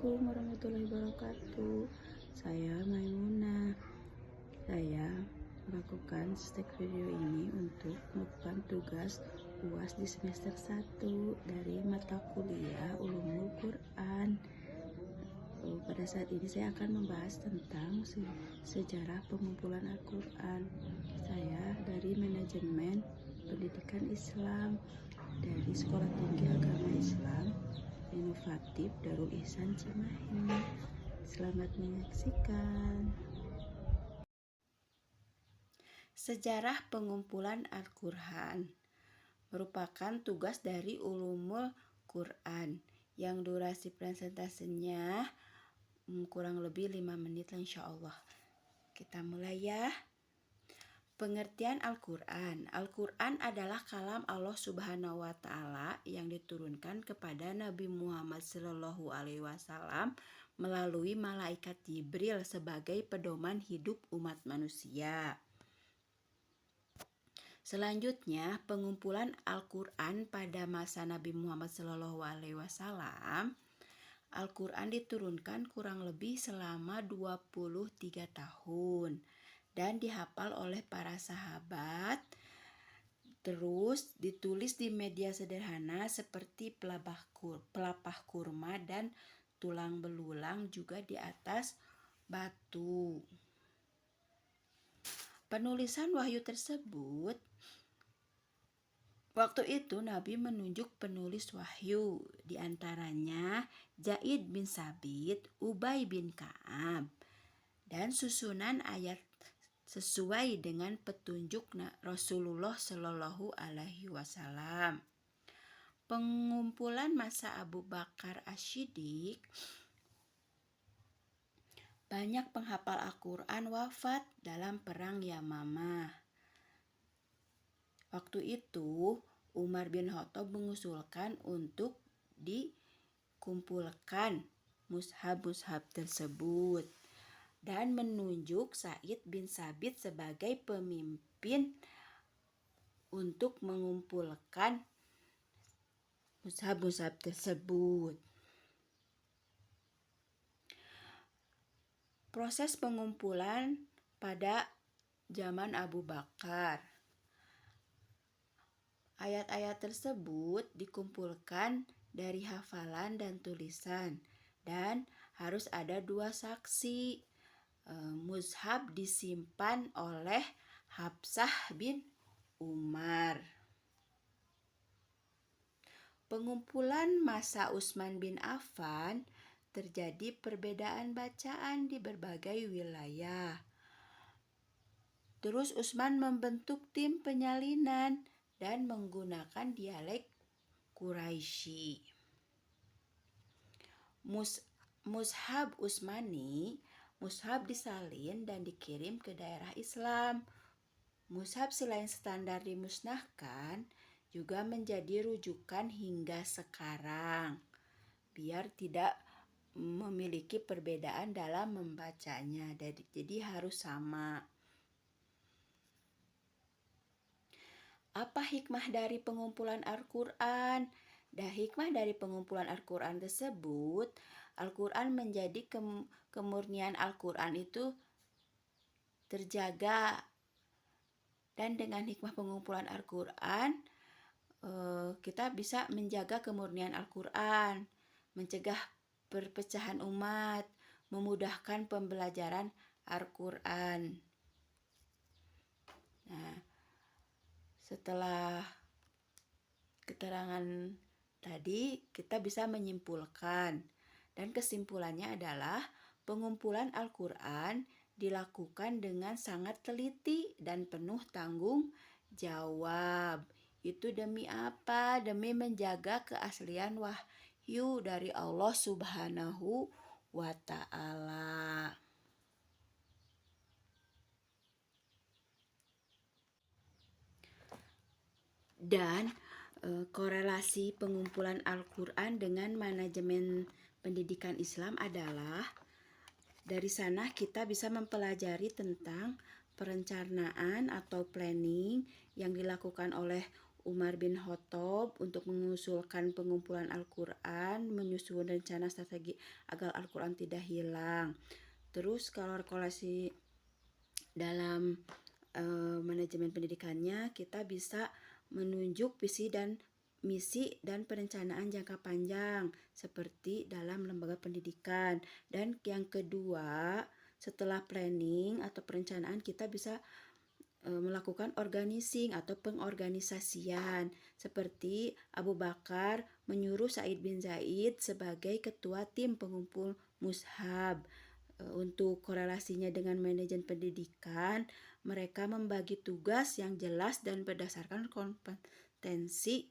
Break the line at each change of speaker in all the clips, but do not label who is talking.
Assalamualaikum warahmatullahi wabarakatuh. Saya Maimunah. Saya melakukan stake video ini untuk melakukan tugas UAS di semester 1 dari mata kuliah Ulumul Quran. Pada saat ini saya akan membahas tentang sejarah pengumpulan Al-Quran. Saya dari manajemen pendidikan Islam dari Sekolah Tinggi Agama Islam Inovatif Darul Ihsan Cimahi. Selamat menyaksikan. Sejarah pengumpulan Al-Quran merupakan tugas dari Ulumul Quran yang durasi presentasenya kurang lebih 5 menit insya Allah. Kita mulai ya. Pengertian Al-Quran. Al-Quran adalah kalam Allah Subhanahu wa Ta'ala yang diturunkan kepada Nabi Muhammad SAW melalui malaikat Jibril sebagai pedoman hidup umat manusia. Selanjutnya, pengumpulan Al-Quran pada masa Nabi Muhammad SAW. Al-Quran diturunkan kurang lebih selama 23 tahun. Dan dihafal oleh para sahabat, terus ditulis di media sederhana seperti pelapah kurma dan tulang belulang, juga di atas batu. Penulisan wahyu tersebut, waktu itu Nabi menunjuk penulis wahyu, diantaranya Zaid bin Sabit, Ubay bin Ka'ab, dan susunan ayat sesuai dengan petunjuk Rasulullah Shallallahu Alaihi Wasallam. Pengumpulan masa Abu Bakar As-Siddiq, banyak penghafal Al-Quran wafat dalam perang Yamamah. Waktu itu Umar bin Khattab mengusulkan untuk dikumpulkan mushaf-mushaf tersebut dan menunjuk Zaid bin Sabit sebagai pemimpin untuk mengumpulkan mushaf-mushaf tersebut. Proses pengumpulan pada zaman Abu Bakar. Ayat-ayat tersebut dikumpulkan dari hafalan dan tulisan dan harus ada 2 saksi. Mushaf disimpan oleh Hafsah bin Umar. Pengumpulan masa Utsman bin Affan, terjadi perbedaan bacaan di berbagai wilayah. Terus Utsman membentuk tim penyalinan dan menggunakan dialek Quraisy. Mushaf Utsmani, mushaf disalin dan dikirim ke daerah Islam. Mushaf selain standar dimusnahkan, juga menjadi rujukan hingga sekarang, biar tidak memiliki perbedaan dalam membacanya, jadi harus sama. Apa hikmah dari pengumpulan Al-Quran? Hikmah dari pengumpulan Al-Quran tersebut, Al-Quran menjadi kemurnian Al-Quran itu terjaga. Dan dengan hikmah pengumpulan Al-Quran, kita bisa menjaga kemurnian Al-Quran, mencegah perpecahan umat, memudahkan pembelajaran Al-Quran. Nah, setelah keterangan tadi, kita bisa menyimpulkan, dan kesimpulannya adalah pengumpulan Al-Quran dilakukan dengan sangat teliti dan penuh tanggung jawab. Itu demi apa? Demi menjaga keaslian wahyu dari Allah Subhanahu wa Ta'ala. Dan korelasi pengumpulan Al-Quran dengan manajemen pendidikan Islam adalah, dari sana kita bisa mempelajari tentang perencanaan atau planning yang dilakukan oleh Umar bin Khattab untuk mengusulkan pengumpulan Al-Quran, menyusun rencana strategi agar Al-Quran tidak hilang. Terus kalau regulasi dalam manajemen pendidikannya, kita bisa menunjuk visi dan misi dan perencanaan jangka panjang seperti dalam lembaga pendidikan. Dan yang kedua, setelah planning atau perencanaan, kita bisa melakukan organizing atau pengorganisasian seperti Abu Bakar menyuruh Said bin Zaid sebagai ketua tim pengumpul mushaf. Untuk korelasinya dengan manajemen pendidikan, mereka membagi tugas yang jelas dan berdasarkan kompetensi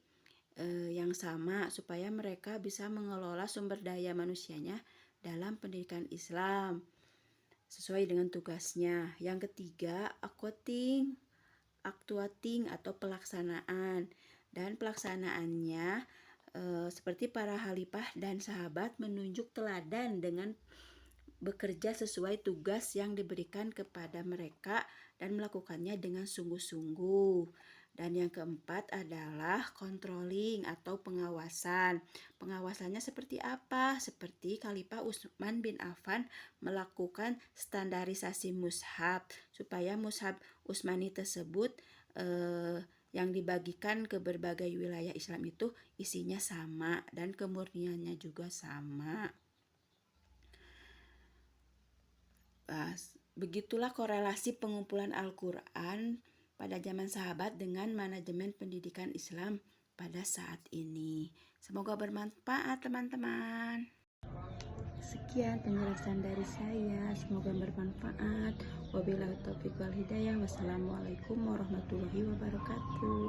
yang sama supaya mereka bisa mengelola sumber daya manusianya dalam pendidikan Islam sesuai dengan tugasnya. Yang ketiga, actuating atau pelaksanaan. Dan pelaksanaannya seperti para khalifah dan sahabat menunjuk teladan dengan bekerja sesuai tugas yang diberikan kepada mereka dan melakukannya dengan sungguh-sungguh. Dan yang keempat adalah controlling atau pengawasan. Pengawasannya seperti apa? Seperti Khalifah Utsman bin Affan melakukan standarisasi mushaf supaya mushaf Utsmani tersebut yang dibagikan ke berbagai wilayah Islam itu isinya sama dan kemurniannya juga sama. Begitulah korelasi pengumpulan Al-Quran pada zaman sahabat dengan manajemen pendidikan Islam pada saat ini. Semoga bermanfaat teman-teman. Sekian penjelasan dari saya, semoga bermanfaat. Wabillahi taufiq wal hidayah. Wassalamualaikum warahmatullahi wabarakatuh.